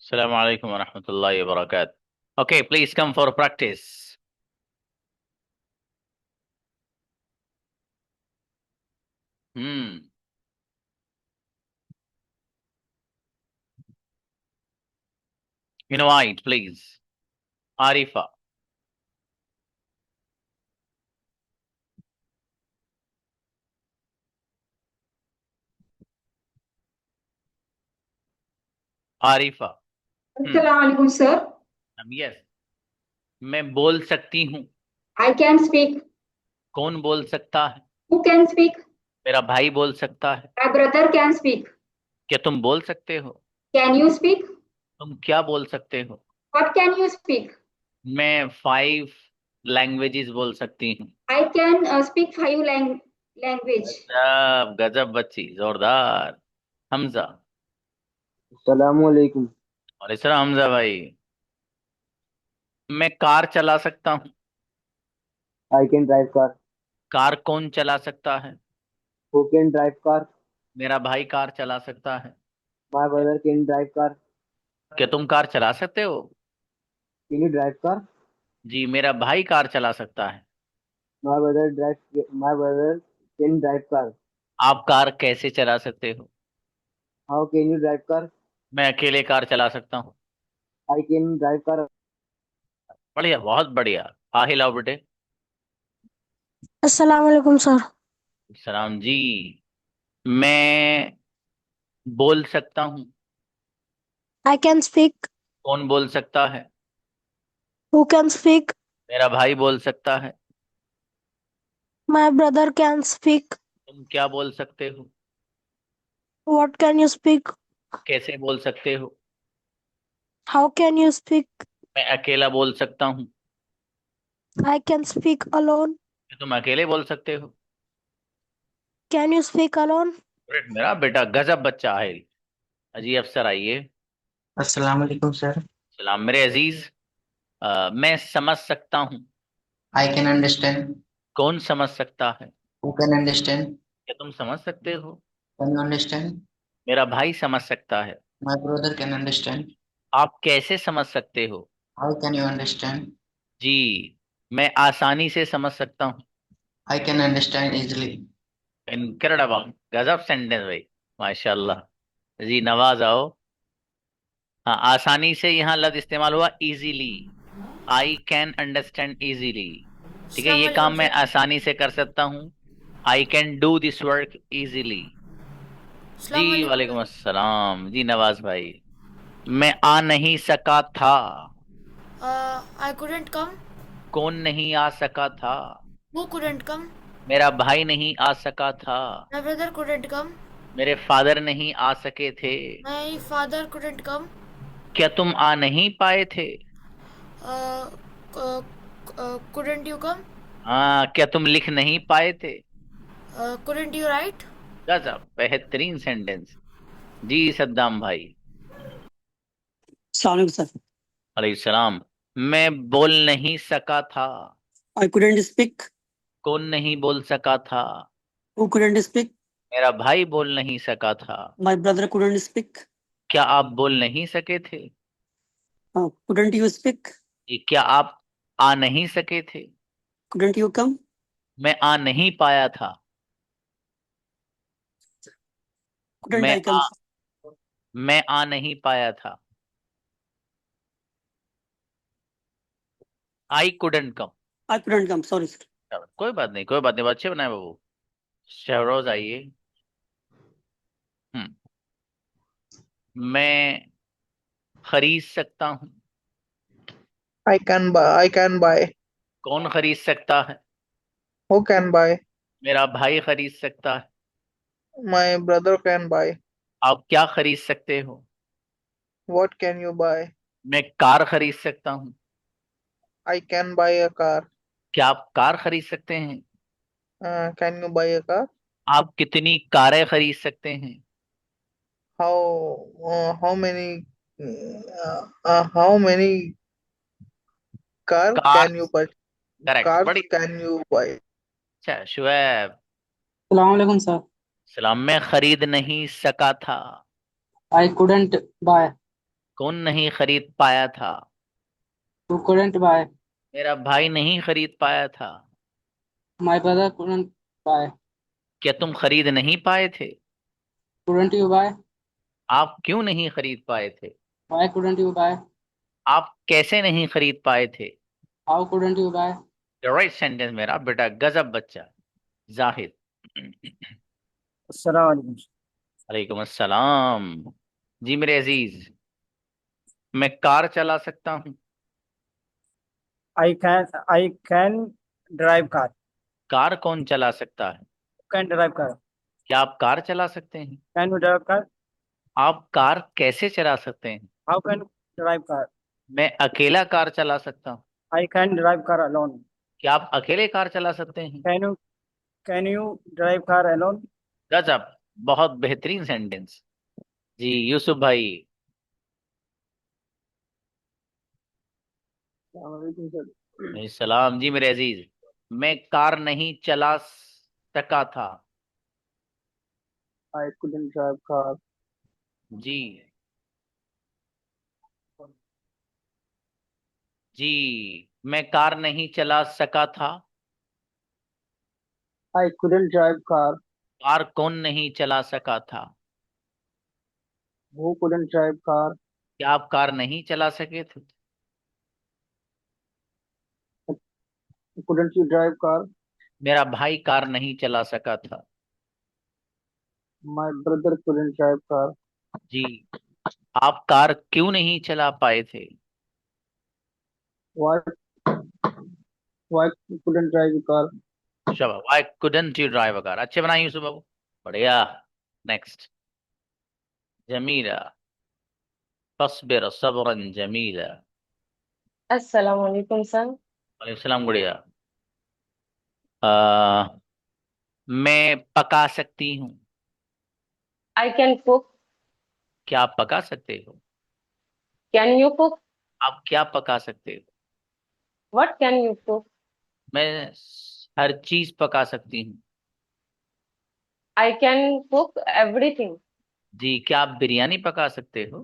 Assalamu alaikum wa rahmatullahi wa barakatuh. Okay, please come for practice. Hmm. Invite, please. Arifa. Arifa. Hmm. अस्सलाम वालेकुम sir. Yes. मैं बोल सकती हूँ। I can speak. कौन बोल सकता है? Who can speak? मेरा भाई बोल सकता है। My brother can speak. क्या तुम बोल सकते हो? Can you speak? तुम क्या बोल सकते हो? What can you speak? मैं 5 लैंग्वेजेस बोल सकती हूँ। I can speak 5 language. गजब गजब बच्ची, जोरदार। हमजा। सलामुअलैकुम। और इस तरह हमजा भाई। मैं कार चला सकता हूँ। I can drive car. Car कौन चला सकता है? Who can drive car? मेरा भाई कार चला सकता है। My brother can drive car. क्या तुम कार चला सकते हो? Can you drive car? जी, मेरा भाई कार चला सकता है। My brother can drive car. आप कार कैसे चला सकते हो? How can you drive car? मैं अकेले कार चला सकता हूँ। I can drive car. बढ़िया, बहुत बढ़िया। आहिल आओ बेटे। अस्सलाम वालेकुम सर। सलाम जी। मैं बोल सकता हूँ। I can speak. कौन बोल सकता है? Who can speak? मेरा भाई बोल सकता है। My brother can speak. तुम क्या बोल सकते हो? What can you speak? कैसे बोल सकते हो? How can you speak? मैं अकेला बोल सकता हूँ। I can speak alone. तुम अकेले बोल सकते हो। Can you speak alone? मेरा बेटा गजब बच्चा है। अजी अफसर आइए। अस्सलाम वालेकुम सर। सलाम मेरे अजीज। मैं समझ सकता हूँ। I can understand. कौन समझ सकता है? Who can understand? क्या तुम समझ सकते हो? Can you understand? मेरा भाई समझ सकता है। My brother can understand. आप कैसे समझ सकते हो? How can you understand? जी, मैं आसानी से समझ सकता हूँ। I can understand easily. Incredible. गजब सेंटेंस भाई। माशाल्लाह। जी नवाज आओ। हाँ, आसानी से यहाँ लफ्ज इस्तेमाल हुआ easily. I can understand easily. ठीक है, अस्सलाम ये काम वालेकुम मैं सर। आसानी से कर सकता हूँ। I can do this work easily. जी अस्सलाम वालेकुम वालेकुम सर। अस्सलाम जी नवाज भाई। मैं आ नहीं सका था। आई कुडंट कम। कौन नहीं आ सका था? हु कुडंट कम? मेरा भाई नहीं आ सका था। माय ब्रदर कुडंट कम। मेरे फादर नहीं आ सके थे। माय फादर कुडंट कम। क्या तुम आ नहीं पाए थे? Couldn't you come? हाँ, क्या तुम लिख नहीं पाए थे? Couldn't you right? गजब बेहतरीन सेंटेंस। जी सद्दाम भाई। सलाम सर। अलैहिस्सलाम। मैं बोल नहीं सका था। I couldn't speak. कौन नहीं बोल सका था? Who couldn't speak? मेरा भाई बोल नहीं सका था। My brother couldn't speak. क्या आप बोल नहीं सके थे? Couldn't you speak? ये क्या आप आ नहीं सके थे? Couldn't you come? मैं आ नहीं पाया था। कुडंट मैं आई कम? मैं आ नहीं पाया था। I couldn't come. I couldn't come, sorry sir. कोई बात नहीं, कोई बात नहीं, अच्छे बनाए बाबू। शहरोज आइए। हम्म। मैं खरीद सकता हूँ। I can buy. कौन खरीद सकता है? Who can buy? मेरा भाई खरीद सकता है। My brother can buy. आप क्या खरीद सकते हो? What can you buy? मैं कार खरीद सकता हूँ। I can buy a car. क्या आप कार खरीद सकते हैं? Can you buy a car? आप कितनी कारें खरीद सकते हैं? How many how many car car. can you buy? Correct, Cars बड़ी can you buy? अच्छा शुएब। सलाम वालेकुम सर। सलाम। मैं खरीद नहीं सका था। I couldn't buy. कौन नहीं खरीद पाया था? Who couldn't buy? मेरा भाई नहीं खरीद पाया था। My brother couldn't buy. क्या तुम खरीद नहीं पाए थे? Couldn't you buy? आप क्यों नहीं खरीद पाए थे? Why couldn't you buy? आप कैसे नहीं खरीद पाए थे? How couldn't you buy? Right sentence मेरा बेटा, गजब बच्चा। जाहिद। अस्सलाम वालेकुम। वालेकुम अस्सलाम। जी मेरे अजीज, मैं कार चला सकता हूँ। I can drive car. Car कौन चला सकता है? Can drive car. क्या आप कार चला सकते हैं? Can you drive car? आप कार कैसे चला सकते हैं? How can you drive car? मैं अकेला कार चला सकता हूँ। I can drive car alone. क्या आप अकेले कार चला सकते हैं? Can you drive car alone? गजब, बहुत बेहतरीन सेंटेंस। जी यूसुफ भाई। सलाम जी मेरे अजीज, मैं कार नहीं चला सका था। I couldn't drive car. जी जी, मैं कार नहीं चला सका था। I couldn't drive car. Car कौन नहीं चला सका था? Who couldn't drive car? क्या आप कार नहीं चला सके थे? Couldn't you drive car? मेरा भाई कार नहीं चला सका था। My brother couldn't drive car. जी, आप कार क्यों नहीं चला पाए थे? Why you couldn't drive a car? शाबाश, why couldn't you drive a car. अच्छे बनाए यूसुफ बाबू, बढ़िया। नेक्स्ट, जमीला। फस्बिर सब्रन जमीला। अस्सलाम वालेकुम सर। वालेकुम सलाम गुड़िया। अ, मैं पका सकती हूँ। I can cook. क्या आप पका सकते हो? Can you cook? आप क्या पका सकते हो? What can you cook? मैं हर चीज पका सकती हूँ। I can cook everything. जी, क्या आप बिरयानी पका सकते हो?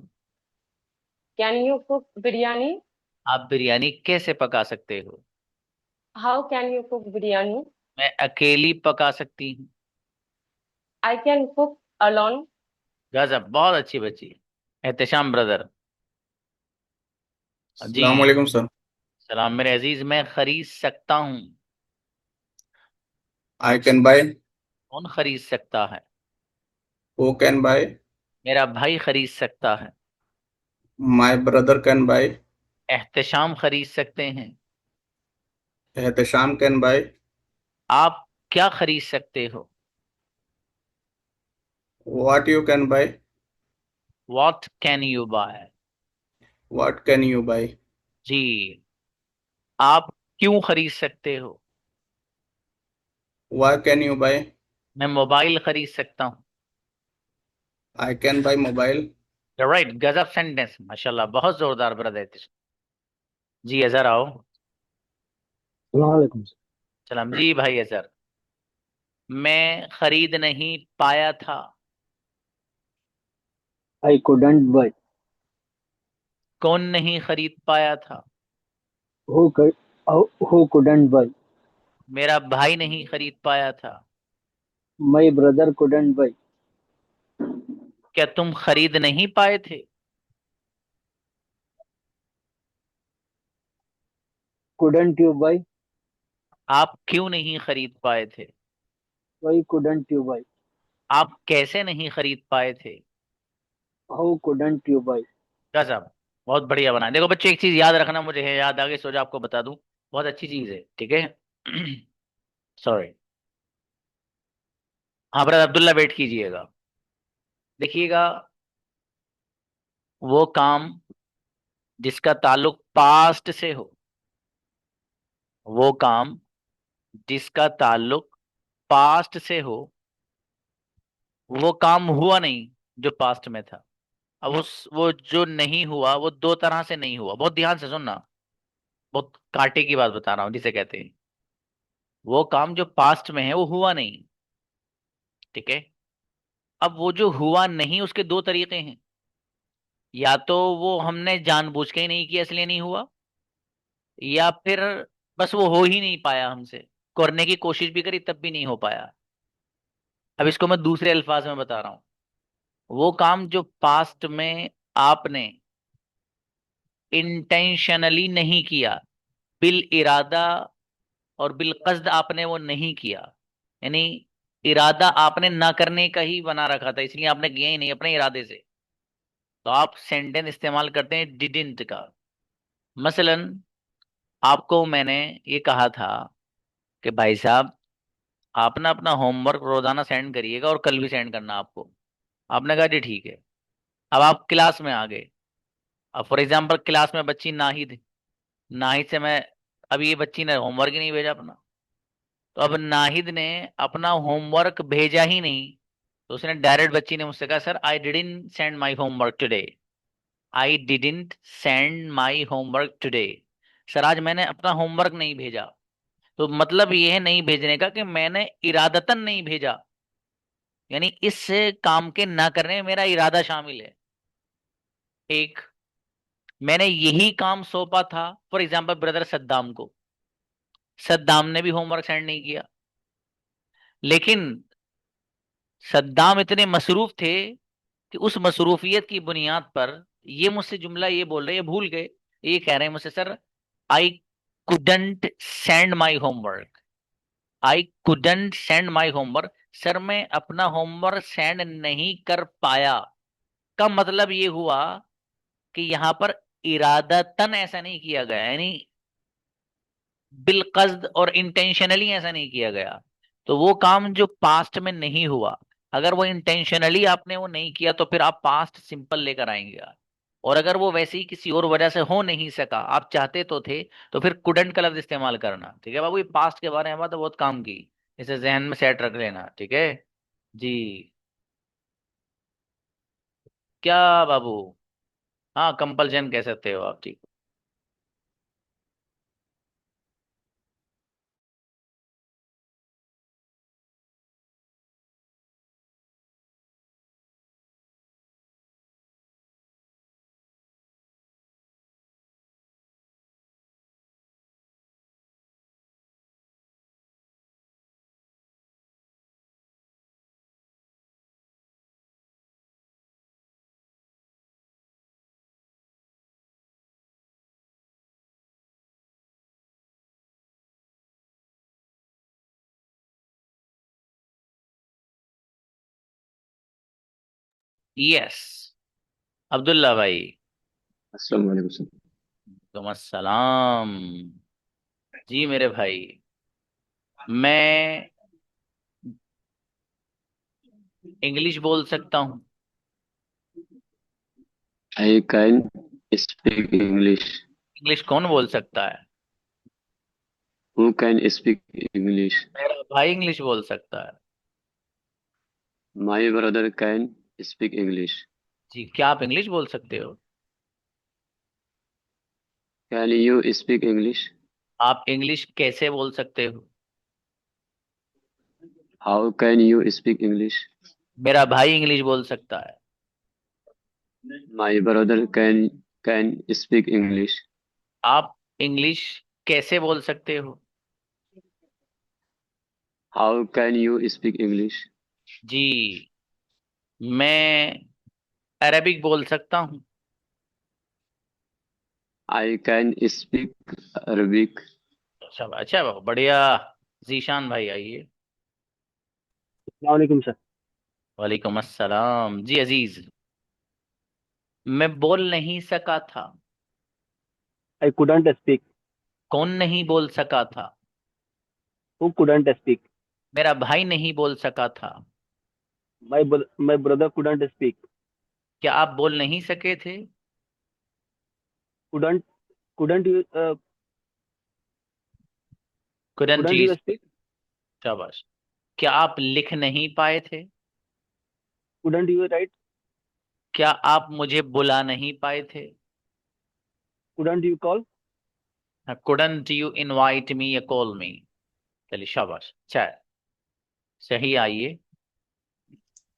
Can you cook biryani? आप बिरयानी कैसे पका सकते हो? How can you cook biryani? मैं अकेली पका सकती हूँ। I can cook alone. गजब, बहुत अच्छी बच्ची। एहतशाम ब्रदर। जी अस्सलाम वालेकुम सर। सलाम मेरे अजीज, मैं खरीद सकता हूँ। I can buy. कौन खरीद सकता है? Who can buy? मेरा भाई खरीद सकता है। My brother can buy. Ehtesham खरीद सकते हैं। Ehtesham can buy. आप क्या खरीद सकते हो? What you can buy. What can you buy? What can you buy. जी, आप क्यों खरीद सकते हो? Why can you buy. मैं मोबाइल खरीद सकता हूँ। I can buy mobile. Right, गजब सेंटेंस, माशाल्लाह, बहुत जोरदार ब्रदर। जी अजहर आओ। Assalamualaikum. सलाम जी भाई अजहर। मैं खरीद नहीं पाया था। I couldn't buy. कौन नहीं खरीद पाया था? Who couldn't buy? मेरा भाई नहीं खरीद पाया था। My brother couldn't buy. क्या तुम खरीद नहीं पाए थे? Couldn't you buy? आप क्यों नहीं खरीद पाए थे? Why couldn't you buy? आप कैसे नहीं खरीद पाए थे? How couldn't you buy? गजब, बहुत बढ़िया बना। देखो बच्चे, एक चीज याद रखना, मुझे है याद, आगे सोचा आपको बता दूं, बहुत अच्छी चीज है, ठीक है। सॉरी। हाँ ब्रदर अब्दुल्ला, वेट कीजिएगा। देखिएगा, वो काम जिसका ताल्लुक पास्ट से हो, वो काम जिसका ताल्लुक पास्ट से हो, वो काम हुआ नहीं जो पास्ट में था। अब उस वो जो नहीं हुआ, वो दो तरह से नहीं हुआ, बहुत ध्यान से सुनना, बहुत कांटे की बात बता रहा हूं जिसे कहते हैं। वो काम जो पास्ट में है वो हुआ नहीं, ठीक है। अब वो जो हुआ नहीं, उसके दो तरीके हैं। या तो वो हमने जानबूझ के ही नहीं किया इसलिए नहीं हुआ, या फिर बस वो हो ही नहीं पाया हमसे, करने की कोशिश भी करी तब भी नहीं हो पाया। अब इसको मैं दूसरे अल्फाज में बता रहा हूं। वो काम जो पास्ट में आपने इंटेंशनली नहीं किया, बिल इरादा और बिल कस्द आपने वो नहीं किया, यानी इरादा आपने ना करने का ही बना रखा था इसलिए आपने किया ही नहीं अपने इरादे से, तो आप सेंटेंस इस्तेमाल करते हैं डिडंट का। मसलन आपको मैंने ये कहा था कि भाई साहब आप ना अपना होमवर्क रोजाना सेंड करिएगा और कल भी सेंड करना आपको। आपने कहा जी ठीक है। अब आप क्लास में आ गए। अब फॉर एग्जाम्पल क्लास में बच्ची नाहिद, नाहिद से मैं, अभी ये बच्ची ने होमवर्क ही नहीं भेजा अपना, तो अब नाहिद ने अपना होमवर्क भेजा ही नहीं, तो उसने डायरेक्ट, बच्ची ने मुझसे कहा sir I didn't send my homework today, I didn't send my homework today, sir आज मैंने अपना होमवर्क नहीं भेजा। तो मतलब ये है नहीं भेजने का कि मैंने इरादतन नहीं भेजा, यानी इस काम के ना करने में मेरा इरादा शामिल है। एक, मैंने यही काम सौंपा था फॉर एग्जाम्पल ब्रदर सद्दाम को, सद्दाम ने भी होमवर्क सेंड नहीं किया, लेकिन सद्दाम इतने मसरूफ थे कि उस मसरूफियत की बुनियाद पर ये मुझसे जुमला ये बोल रहे, ये भूल गए, ये कह रहे हैं मुझसे sir I couldn't send my homework, I couldn't send my homework, sir मैं अपना होमवर्क सेंड नहीं कर पाया। का मतलब ये हुआ कि यहां पर इरादतन ऐसा नहीं किया गया, यानी बिलकस्द और इंटेंशनली ऐसा नहीं किया गया। तो वो काम जो पास्ट में नहीं हुआ, अगर वो इंटेंशनली आपने वो नहीं किया तो फिर आप पास्ट सिंपल लेकर आएंगे यार। और अगर वो वैसे ही किसी और वजह से हो नहीं सका, आप चाहते तो थे, तो फिर कुडंट का लफ्ज इस्तेमाल करना। ठीक है बाबू, ये पास्ट के बारे में बात है, बहुत काम की, इसे जहन में सेट रख लेना। ठीक है जी। क्या बाबू? हाँ कंपल्शन कह सकते हो आप, ठीक। यस अब्दुल्ला भाई। अस्सलाम वालेकुम सर। तुम अस्सलाम। जी मेरे भाई, मैं इंग्लिश बोल सकता हूँ। I can speak English. English कौन बोल सकता है? Who can speak English. मेरा भाई इंग्लिश बोल सकता है। My brother can speak English. जी, क्या आप इंग्लिश बोल सकते हो? Can you speak English. आप इंग्लिश कैसे बोल सकते हो? How can you speak English. मेरा भाई इंग्लिश बोल सकता है। My brother can can speak English. आप इंग्लिश कैसे बोल सकते हो? How can you speak English. जी, मैं अरबिक बोल सकता हूँ। I can speak Arabic. अच्छा अच्छा बाबू, बढ़िया। जीशान भाई आइए। वालेकुम सर। वालेकुम अस्सलाम जी अजीज। मैं बोल नहीं सका था। I couldn't speak. कौन नहीं बोल सका था? Who couldn't speak. मेरा भाई नहीं बोल सका था। My brother couldn't speak. क्या आप बोल नहीं सके थे? Couldn't couldn't you couldn't couldn't you? You speak. शाबाश। क्या आप लिख नहीं पाए थे? Couldn't you right. क्या आप मुझे बुला नहीं पाए थे? Couldn't you call. Couldn't you invite me या कॉल मी? चलिए शाबाश, अच्छा है, सही। आइए।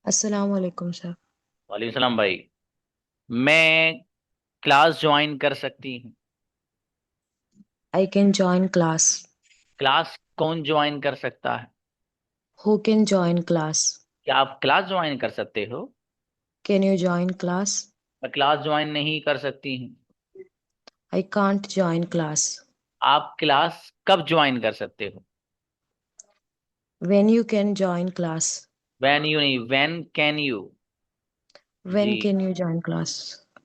अस्सलाम वालेकुम सर। वालेकुम सलाम भाई। मैं क्लास ज्वाइन कर सकती हूँ। I can join class. Class कौन ज्वाइन कर सकता है? Who can join class? क्या आप क्लास ज्वाइन कर सकते हो? Can you join class? मैं क्लास ज्वाइन नहीं कर सकती हूँ। I can't join class. आप क्लास कब ज्वाइन कर सकते हो? When you can join class? When you नहीं, व्हेन कैन यू। When जी can you join class?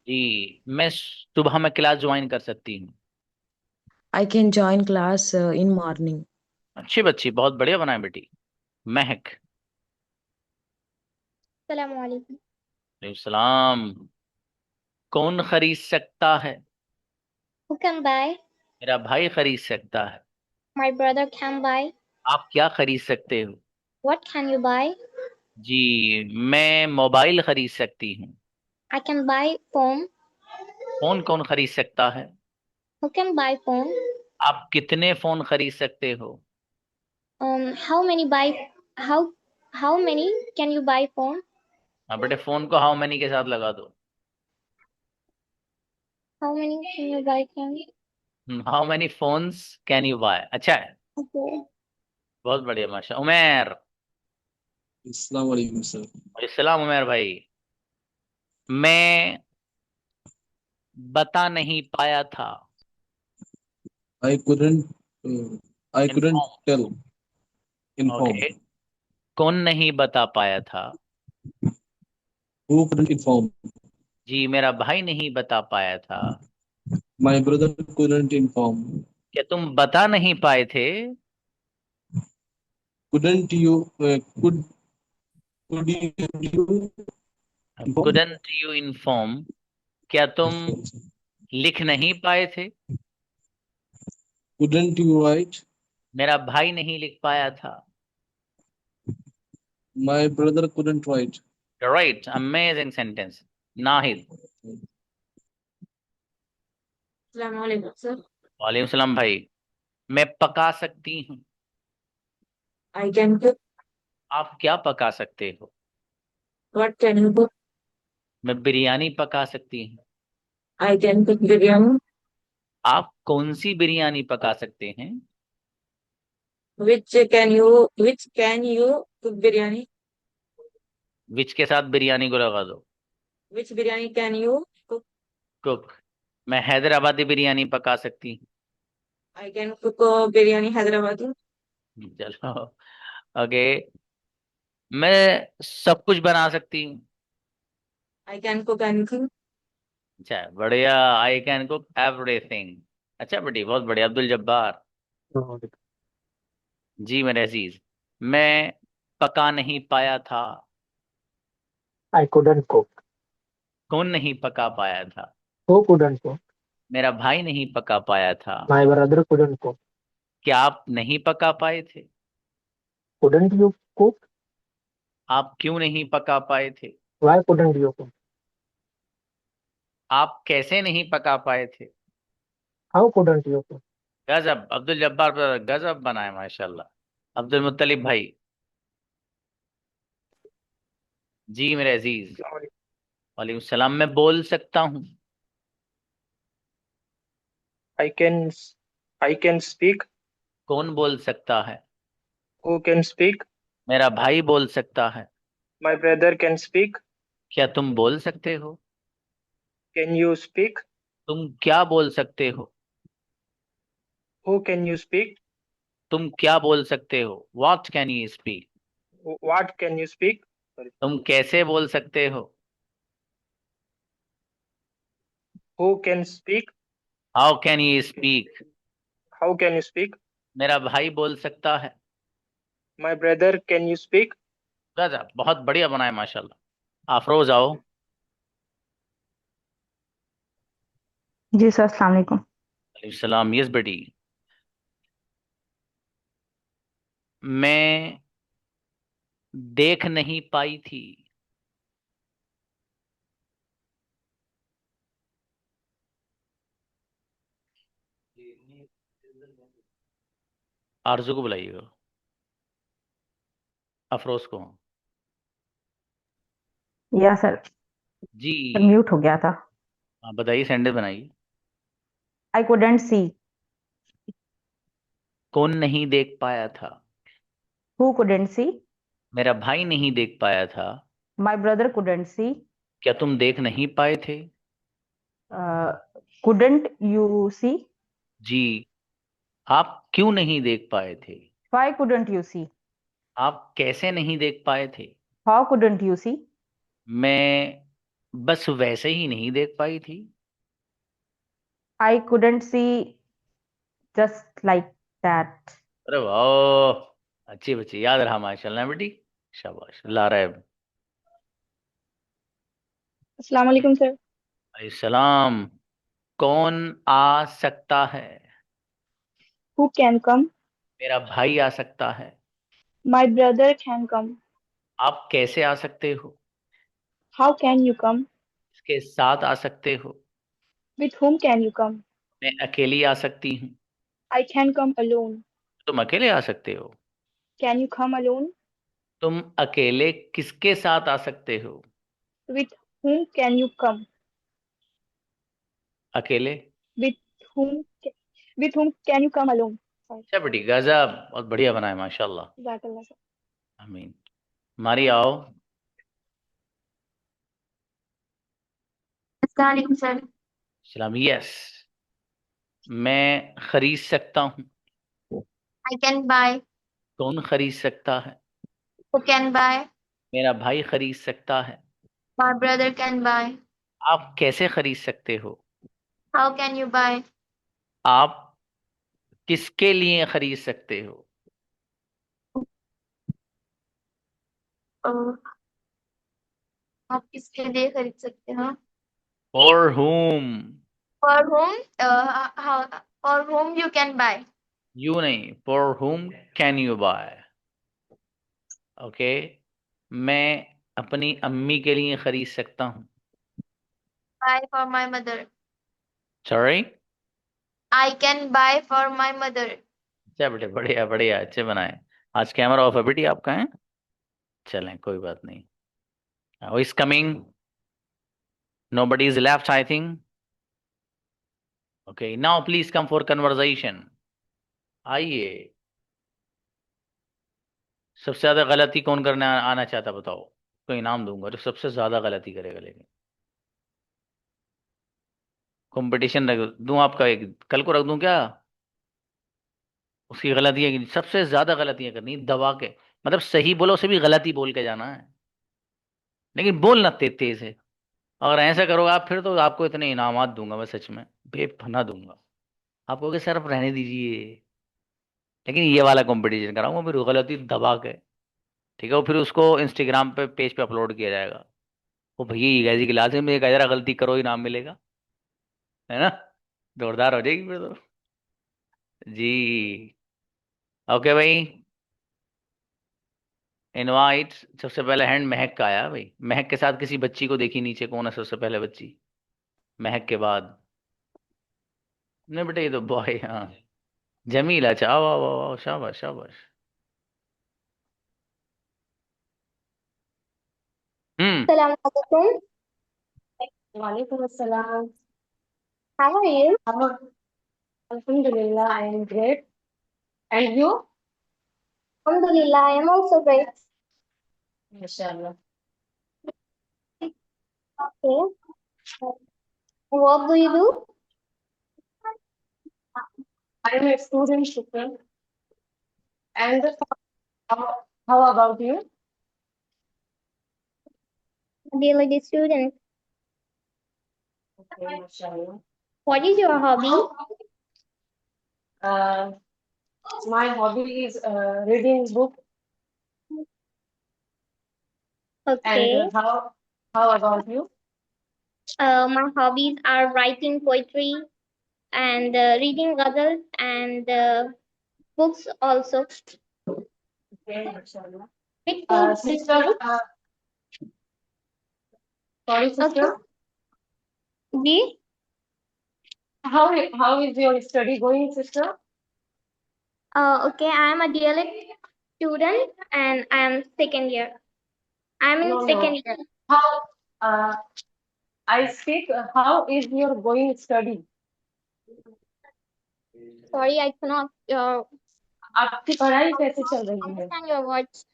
जी, मैं सुबह में क्लास ज्वाइन कर सकती हूँ। I can join class in morning. अच्छी बच्ची, बहुत बढ़िया बनाए बेटी। महक। Assalamualaikum. सलाम। कौन खरीद सकता है? Who can buy? मेरा भाई खरीद सकता है। My brother can buy. आप क्या खरीद सकते हो? What can you buy? जी, मैं मोबाइल खरीद सकती हूँ। I can buy phone. Phone कौन खरीद सकता है? Who can buy phone? आप कितने फोन खरीद सकते हो? How many buy? How many can you buy phone? हाँ बेटे, फोन को हाउ मेनी के साथ लगा दो। How many can you buy phone? How many phones can you buy. अच्छा है, Okay. बहुत बढ़िया माशा। उमेर। अस्सलाम वालेकुम सर। इस्लाम। उमेर भाई, मैं बता नहीं पाया था। I couldn't I couldn't inform. tell inform. Okay, कौन नहीं बता पाया था? Who couldn't inform? जी, मेरा भाई नहीं बता पाया था। My brother couldn't inform. क्या तुम बता नहीं पाए थे? Couldn't you could you inform? Couldn't you inform, क्या तुम लिख नहीं पाए थे? Couldn't you write? मेरा भाई नहीं लिख पाया था। My brother couldn't write. Right, amazing sentence. Nahid. Assalamualaikum, sir. वालेकुम सलाम भाई। मैं पका सकती हूँ। I can cook. आप क्या पका सकते हो? What can you cook? मैं बिरयानी पका सकती हूँ। I can cook biryani. आप कौन सी बिरयानी पका सकते हैं? Which can you cook biryani? विच के साथ बिरयानी को लगा दो। Which biryani can you cook? Cook. मैं हैदराबादी बिरयानी पका सकती हूँ। I can cook biryani Hyderabadi. चलो, ओके। मैं सब कुछ बना सकती हूँ। I can cook anything. अच्छा, बढ़िया। आई कैन कुक एवरीथिंग। अच्छा बेटी, बहुत बढ़िया। अब्दुल जब्बार। जी मेरे अजीज, मैं पका नहीं पाया था। I couldn't cook. कौन नहीं पका पाया था? Who couldn't cook? मेरा भाई नहीं पका पाया था। My brother couldn't cook. क्या आप नहीं पका पाए थे? Couldn't you cook? आप क्यों नहीं पका पाए थे? Why couldn't you cook? आप कैसे नहीं पका पाए थे? How couldn't you cook? गजब, अब्दुल जब्बार पर गजब बनाए माशाल्लाह। अब्दुल मुत्तलिब भाई। जी मेरे अजीज। वालेकुम सलाम। मैं बोल सकता हूँ। I can speak. कौन बोल सकता है? Who can speak? मेरा भाई बोल सकता है। My brother can speak. क्या तुम बोल सकते हो? Can you speak? तुम क्या बोल सकते हो? Who can you speak? तुम क्या बोल सकते हो? What can you speak? What can you speak? Sorry. तुम कैसे बोल सकते हो? Who can speak? How can you speak? How can you speak? मेरा भाई बोल सकता है। My brother can you speak? गजब, बहुत बढ़िया बनाए माशाल्लाह। अफरोज आओ। जी सर, अस्सलाम वालेकुम। वालेकुम सलाम। यस बेटी। मैं देख नहीं पाई थी। आरजू को बुलाइएगा, अफरोज को। या सर। जी म्यूट हो गया था। हाँ बताइए, सेंटेंस बनाइए। I couldn't see. कौन नहीं देख पाया था? Who couldn't see. मेरा भाई नहीं देख पाया था। My brother couldn't see. क्या तुम देख नहीं पाए थे? Couldn't you see. जी। आप क्यों नहीं देख पाए थे? Why couldn't you see. आप कैसे नहीं देख पाए थे? How couldn't you see. मैं बस वैसे ही नहीं देख पाई थी। I couldn't see just like that. अरे वाह, अच्छी बच्ची, याद रहा माशाल्लाह बेटी। शाबाश, ला रहा है। अस्सलाम वालेकुम सर। सलाम। कौन आ सकता है? Who can come? मेरा भाई आ सकता है। My brother can come. आप कैसे आ सकते हो? How can you come? इसके साथ आ सकते हो। With whom can you come? मैं अकेली आ सकती हूँ। I can come alone. तुम अकेले आ सकते हो। Can you come alone? तुम अकेले किसके साथ आ सकते हो? With whom can you come? अकेले। With whom? With whom can you come alone? Sorry. अच्छा बेटी, गजब, बहुत बढ़िया बनाए माशाल्लाह। Jazakallah sir. आमीन। मारी आओ। अस्सलाम वालेकुम सर। सलाम। यस। मैं खरीद सकता हूँ। I can buy. कौन खरीद सकता है? Who can buy? मेरा भाई खरीद सकता है। My brother can buy. आप कैसे खरीद सकते हो? How can you buy? आप किसके लिए खरीद सकते हो? Oh, आप किसके लिए खरीद सकते हो? For home. For whom? How? For whom you can buy? You नहीं, for home can you buy. Okay. मैं अपनी अम्मी के लिए खरीद सकता हूँ। Buy for my mother. Sorry. I can buy for my mother. अच्छा बेटे, बढ़िया बढ़िया, अच्छे बनाए। आज कैमरा ऑफ है बेटी आपका है। चलें, कोई बात नहीं। Who is coming? Nobody is left, I think. Okay, now please come for conversation. आइए। सबसे ज्यादा गलती कौन करने आना चाहता, बताओ। कोई इनाम दूंगा जो सबसे ज्यादा गलती करेगा। लेकिन कंपटीशन रख दूं आपका, एक कल को रख दूं क्या? उसकी गलतियां सबसे ज्यादा गलतियां करनी दबा के, मतलब सही बोलो उसे भी गलती बोल के जाना है, लेकिन बोलना तेज है। अगर ऐसा करोगे आप, फिर तो आपको इतने इनामात दूंगा मैं, सच में बेपना दूंगा। आप कहोगे सर अब रहने दीजिए, लेकिन ये वाला कंपटीशन कराऊंगा फिर गलती दबा के। ठीक है, वो फिर उसको इंस्टाग्राम पे पेज पे अपलोड किया जाएगा। वो भैया ये कैसी क्लास है, मुझे जरा गलती करो, इनाम मिलेगा। है ना? जोरदार हो जाएगी फिर तो। जी। ओके भाई। इनवाइट। सबसे पहले हैंड महक का आया भाई। महक के साथ किसी बच्ची को देखी नीचे, कौन है सबसे पहले बच्ची? महक के बाद नहीं बेटा, ये तो बॉय। हाँ, जमील। अच्छा, आओ आओ आओ आओ, शाबाश शाबाश। हम्म। Assalamu alaikum. Walaikum assalam. How are you? Alhamdulillah, I am great. And you? Alhamdulillah, I am also great. Mashallah. Okay. What do you do? I am a student, Shukran. And how about you? Daily student. Okay, mashallah. What is your hobby? Uh, my hobby is reading book. Okay. And how about you? My hobbies are writing poetry and reading ghazals and books also. Okay, mashallah. Which book do you Sister, read? sorry, sister. Ji? How is your study going, sister? Okay, I am a DLED student and I am second year. I am in No, second no. year. How I speak. How is your going study? Sorry, I cannot आपकी पढ़ाई कैसे चल रही है? understand your words.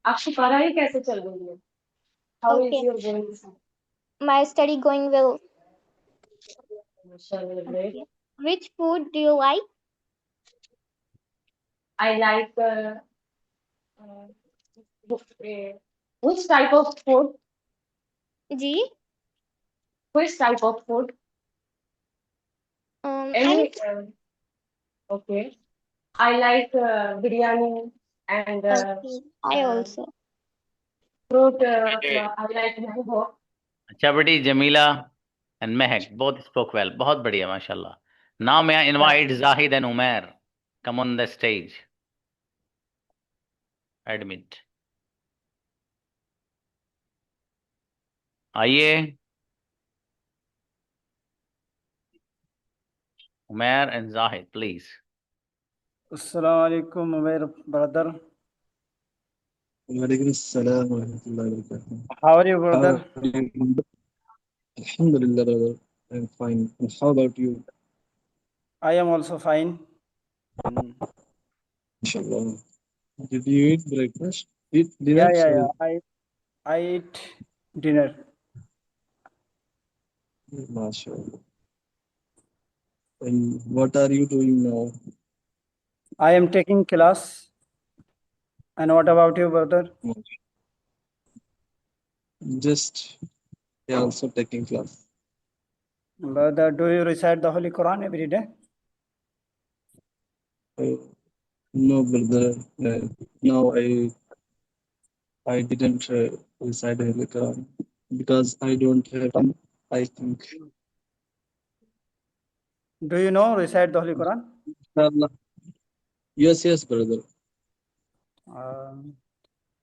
आपकी पढ़ाई कैसे चल रही है? How is Okay. your going study? My study going well. Mashallah, great. Okay. Which food do you like? I like which type of food? G. Which type of food? Any. Okay. I like biryani and Okay. I also. fruit. I like mango. अच्छा बेटी, Jamila and Mahak both spoke well. बहुत बढ़िया, माशाल्लाह. Now may I invite Zahid and Umair come on the stage. Admit. आइए. Umair and Zahid, please. Assalamu alaikum, Umair brother. Walaikum assalam wa rahmatullahi wa barakatuh. How are you, brother? How are you? Alhamdulillah, brother. I'm fine. And how about you? I am also fine. Inshallah. Did you eat breakfast? Eat dinner? Yeah. Sorry. I eat dinner. MashaAllah. And what are you doing now? I am taking class. And what about you, brother? Just also taking class. Brother, do you recite the Holy Quran every day? No, brother. No, I didn't recite the Holy Quran because I don't have time, I think. Do you know recite the Holy Quran? Inshallah. Yes, brother.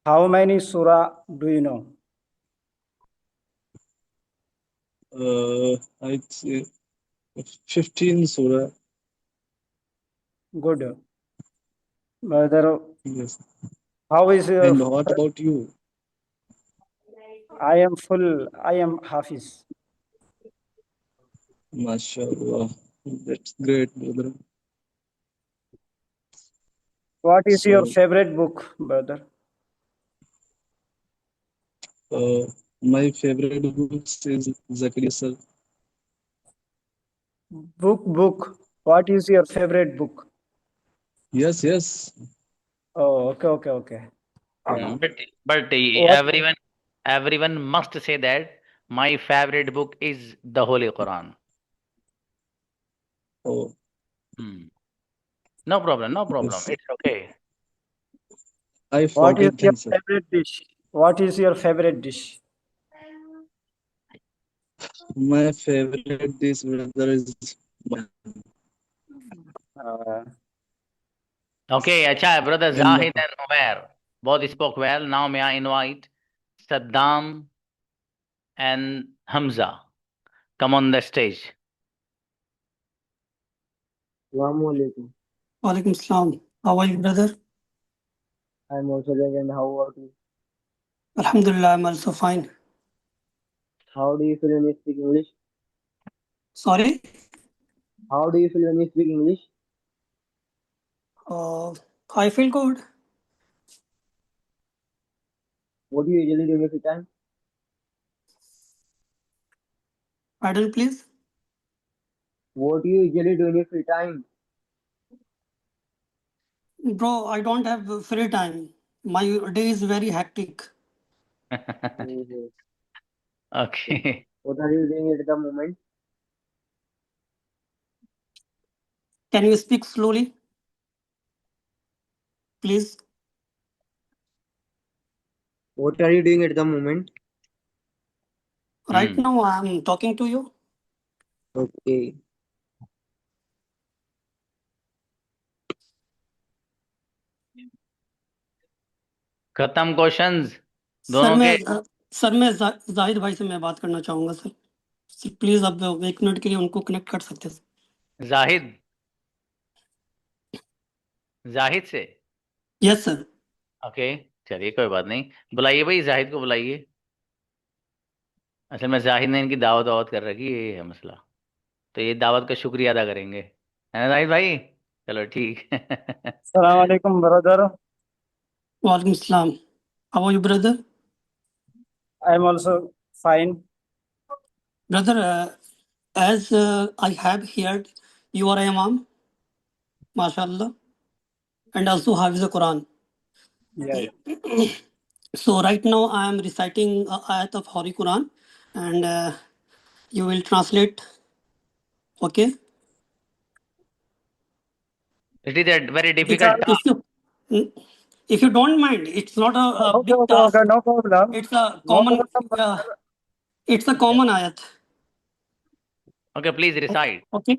How many surah do you know? I'd say 15 surah. Good. Brother, Yes. how is your... And what about you? I am full. I am Hafiz. MashaAllah. That's great, brother. What is your favorite book, brother? My favorite book is Zakaria sir. Book. What is your favorite book? Yes. Oh, okay. Yeah. But everyone must say that my favorite book is the Holy Quran. Oh. No problem. Yes. It's okay. I forget What is your them, sir. favorite dish? What is your favorite dish? My favorite dish, brother, is Okay, अच्छा है, brother Zahid and Umair both spoke well. Now may I invite Saddam and Hamza come on the stage. Assalamu alaikum. Walaikum salam. How are you, brother? I'm also good, and how about you? Alhamdulillah, I'm also fine. How do you feel when you speak English? Sorry? How do you feel when you speak English? I feel good. What do you usually do in your free time? Pardon, please? What do you usually do in your free time? Bro, I don't have free time. My day is very hectic. Okay. What are you doing at the moment? Can you speak slowly? Please. What are you doing at the moment? Right now, I'm talking to you. Okay. खत्म questions दोनों के. Sir मैं जाहिद भाई से मैं बात करना चाहूंगा सर. प्लीज आप 1 मिनट के लिए उनको कनेक्ट कर सकते हैं. जाहिद से. Yes sir. ओके, चलिए कोई बात नहीं, बुलाइए भाई, जाहिद को बुलाइए. असल में जाहिद ने इनकी दावत वावत कर रखी है, ये है मसला। तो ये दावत का शुक्रिया अदा करेंगे, है ना जाहिद भाई? चलो ठीक है। Assalamu alaikum, brother. Walaikum Assalam. How are you, brother? I am also fine. Brother, as I have heard, you are Imam, mashallah, and also Hafiz the Quran. Yeah. So right now I am reciting a ayat of Holy Quran, and you will translate. Okay? It is a very difficult If you if you don't mind, it's not a Okay, big okay, task. okay, no problem. It's a No common. problem. It's a common ayat. Okay, please recite. Okay.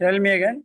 Tell me again.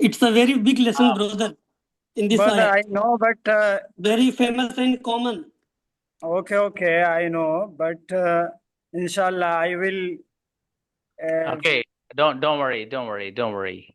It's a very big lesson, brother, in this Brother, ayat. I know, but Very famous and common. okay, I know, but inshallah, I will. Okay, don't worry.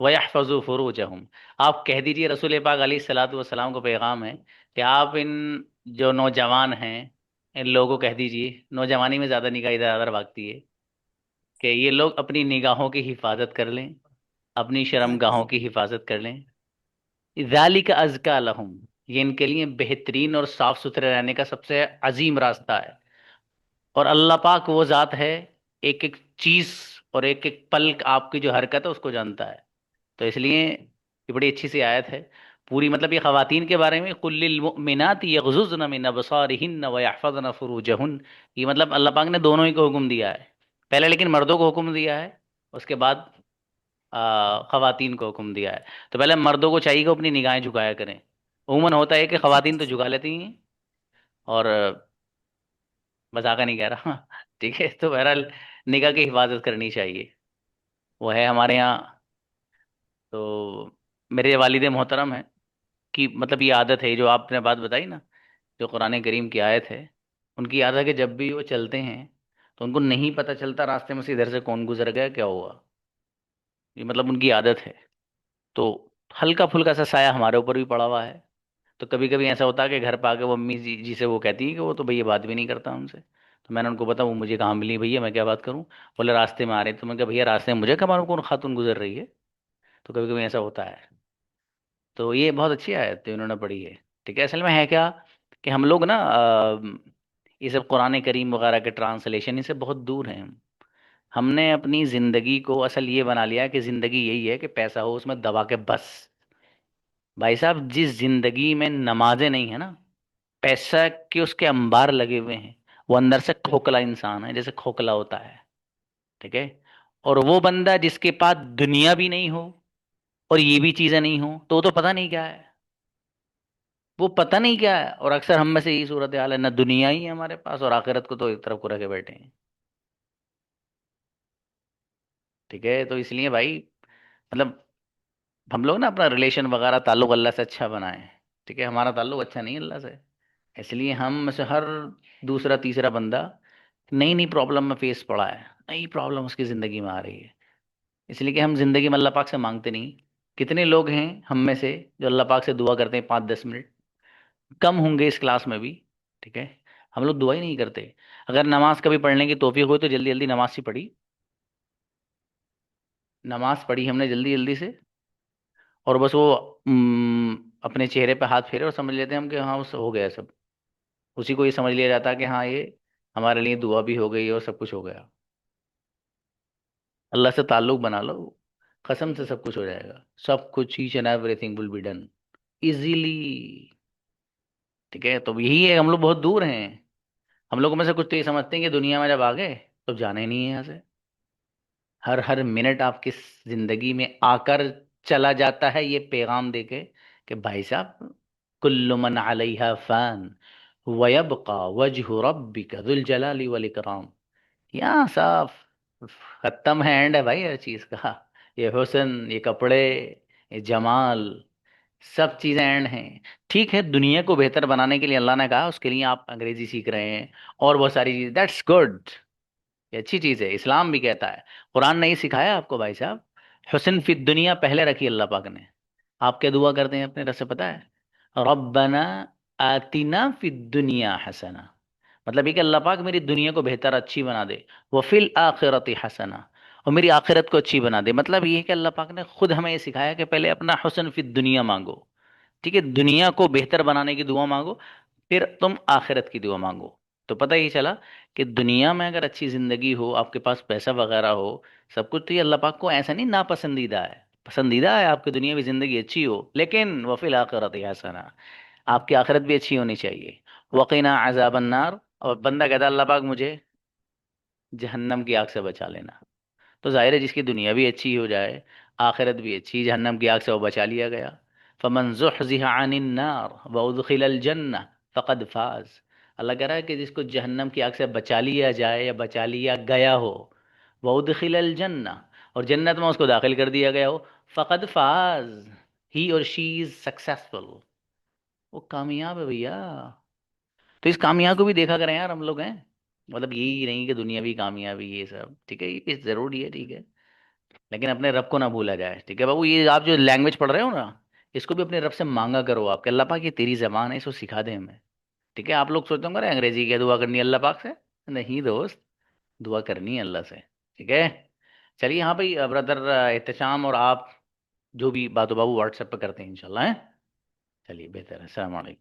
वयहफ़ज़ू फ़ुरूजहुम। आप कह दीजिए रसूल पाक अलैहिस्सलातु वस्सलाम को पैगाम है कि आप इन जो नौजवान हैं, इन लोगों को कह दीजिए, नौजवानी में ज़्यादा निगाह इधर उधर भागती है, कि ये लोग अपनी निगाहों की हिफाजत कर लें, अपनी शर्मगाहों की हिफाजत कर लें। ज़ालिका अज़का लहुम, ये इनके लिए बेहतरीन और साफ़ सुथरे रहने का सबसे अजीम रास्ता है। और अल्लाह पाक वो ज़ात है, एक एक चीज़ और एक एक पल आपकी जो हरकत है उसको जानता है। तो इसलिए ये बड़ी अच्छी सी आयत है पूरी, मतलब ये ख़वातीन के बारे में, कुल्लिल मुमिनाति यग़ज़ुज़्न मिन अबसारिहिन्न व यहफ़ज़्न फ़ुरूजहुन्न। ये मतलब अल्लाह पाक ने दोनों ही को हुक्म दिया है, पहले लेकिन मर्दों को हुक्म दिया है, उसके बाद ख़वातीन को हुक्म दिया है। तो पहले मर्दों को चाहिए कि अपनी निगाहें झुकाया करें। उमूमन होता है कि ख़वातीन तो झुका लेती हैं, और मजाका नहीं कह रहा ठीक है। तो बहरहाल निगाह की हिफाजत करनी चाहिए, वो है हमारे यहाँ। तो मेरे वालिद मोहतरम हैं कि मतलब ये आदत है जो आपने बात बताई ना, जो कुरान करीम की आयत है, उनकी आदत है कि जब भी वो चलते हैं तो उनको नहीं पता चलता रास्ते में से इधर से कौन गुजर गया, क्या हुआ। ये मतलब उनकी आदत है। तो हल्का फुल्का सा साया हमारे ऊपर भी पड़ा हुआ है। तो कभी कभी ऐसा होता है कि घर पर आके वो अम्मी जी से वो कहती है कि वो तो भैया बात भी नहीं करता उनसे। तो मैंने उनको बताया वो मुझे कहाँ मिली भैया, मैं क्या बात करूँ। बोले रास्ते में आ रहे। तो मैं कहा भैया रास्ते में मुझे कहाँ मालूम कौन खातून गुजर रही है। तो कभी कभी ऐसा होता है। तो ये बहुत अच्छी आयत है इन्होंने पढ़ी है। ठीक है, असल में है क्या कि हम लोग ना ये सब कुरान करीम वगैरह के ट्रांसलेशन इनसे बहुत दूर हैं हम। हमने अपनी ज़िंदगी को असल ये बना लिया है कि ज़िंदगी यही है कि पैसा हो उसमें दबा के बस। भाई साहब, जिस ज़िंदगी में नमाजें नहीं है ना, पैसा के उसके अंबार लगे हुए हैं, वो अंदर से खोखला इंसान है, जैसे खोखला होता है। ठीक है। और वो बंदा जिसके पास दुनिया भी नहीं हो और ये भी चीज़ें नहीं हो, तो वो तो पता नहीं क्या है, वो पता नहीं क्या है। और अक्सर हम में से यही सूरत हाल है, ना दुनिया ही है हमारे पास और आखिरत को तो एक तरफ को रखे बैठे हैं। ठीक है। तो इसलिए भाई मतलब हम लोग ना अपना रिलेशन वगैरह ताल्लुक अल्लाह से अच्छा बनाएं। ठीक है, हमारा ताल्लुक अच्छा नहीं है अल्लाह से, इसलिए हम में से हर दूसरा तीसरा बंदा नई नई प्रॉब्लम में फेस पड़ा है, नई प्रॉब्लम उसकी ज़िंदगी में आ रही है। इसलिए कि हम ज़िंदगी में अल्लाह पाक से मांगते नहीं। कितने लोग हैं हम में से जो अल्लाह पाक से दुआ करते हैं 5-10 मिनट, कम होंगे इस क्लास में भी। ठीक है, हम लोग दुआ ही नहीं करते। अगर नमाज कभी पढ़ने की तौफीक हुई तो जल्दी जल्दी नमाज सी पढ़ी, नमाज पढ़ी हमने जल्दी जल्दी से, और बस वो अपने चेहरे पे हाथ फेरे और समझ लेते हैं हम कि हाँ उस हो गया सब। उसी को ये समझ लिया जाता है कि हाँ ये हमारे लिए दुआ भी हो गई और सब कुछ हो गया। अल्लाह से ताल्लुक बना लो, कसम से सब कुछ हो जाएगा। सब कुछ, each and everything will be done easily. ठीक है, तो यही है, हम लोग बहुत दूर हैं। हम लोगों में से कुछ तो ये समझते हैं कि दुनिया में जब आ गए तो जाना ही नहीं है यहाँ से। हर हर मिनट आपकी जिंदगी में आकर चला जाता है ये पैगाम देके कि भाई साहब कुल्लु मन अलैहा फान वयबका वजहु रब्बिका जुल जलाली वल इकराम। यहाँ साफ खत्म है, एंड है भाई हर चीज का। ये हुस्न, ये कपड़े, ये जमाल, सब चीजें एंड हैं। ठीक है, दुनिया को बेहतर बनाने के लिए अल्लाह ने कहा, उसके लिए आप अंग्रेजी सीख रहे हैं और बहुत सारी चीज, दैट्स गुड, ये अच्छी चीज है। इस्लाम भी कहता है, कुरान ने ही सिखाया आपको भाई साहब। हुस्न फी दुनिया पहले रखी अल्लाह पाक ने। आप क्या दुआ करते हैं अपने रब से पता है? रब्बना आतिना फी दुनिया हसना, मतलब ये कि अल्लाह पाक मेरी दुनिया को बेहतर अच्छी बना दे। व फिल आखिरती हसना, और मेरी आखिरत को अच्छी बना दे। मतलब ये है कि अल्लाह पाक ने खुद हमें ये सिखाया कि पहले अपना हुस्न फी दुनिया मांगो, ठीक है, दुनिया को बेहतर बनाने की दुआ मांगो, फिर तुम आखिरत की दुआ मांगो। तो पता ही चला कि दुनिया में अगर अच्छी जिंदगी हो, आपके पास पैसा वगैरह हो, सब कुछ, तो ये अल्लाह पाक को ऐसा नहीं नापसंदीदा है, पसंदीदा है आपकी दुनिया की जिंदगी अच्छी हो, लेकिन वफिल आखिरत हसना, आपकी आखिरत भी अच्छी होनी चाहिए। वकीना अजाबन नार, और बंदा कहता है अल्लाह पाक मुझे जहन्नम की आग से बचा लेना। तो जाहिर है जिसकी दुनिया भी अच्छी हो जाए, आखिरत भी अच्छी, जहन्नम की आग से वो बचा लिया गया। फमन ज़ुहज़िहा अनिन नार व उदखिलल जन्नह फ़क़द फ़ाज़। अल्लाह कह रहा है कि जिसको जहन्नम की आग से बचा लिया जाए या बचा लिया गया हो, व उदखिलल जन्नह, और जन्नत में उसको दाखिल कर दिया गया हो, फ़क़द फ़ाज़, ही और शी इज़ सक्सेसफुल, वो कामयाब है भैया। तो इस कामयाब को भी देखा करें यार हम लोग हैं, मतलब यही नहीं कि दुनियावी कामयाबी ये सब, ठीक है, ये ज़रूरी है, ठीक है, लेकिन अपने रब को ना भूला जाए, ठीक है बाबू। ये आप जो लैंग्वेज पढ़ रहे हो ना, इसको भी अपने रब से मांगा करो आप कि अल्लाह पाक ये तेरी जबान है, इसको सिखा दे हमें, ठीक है। आप लोग सोचते होंगे अरे अंग्रेजी क्या दुआ करनी है अल्लाह पाक से? नहीं दोस्त, दुआ करनी है अल्लाह से, ठीक है। चलिए, हाँ भाई ब्रदर एहतशाम और आप जो भी बातों बाबू व्हाट्सएप पे करते हैं इंशाल्लाह, है। चलिए बेहतर है, अस्सलाम वालेकुम।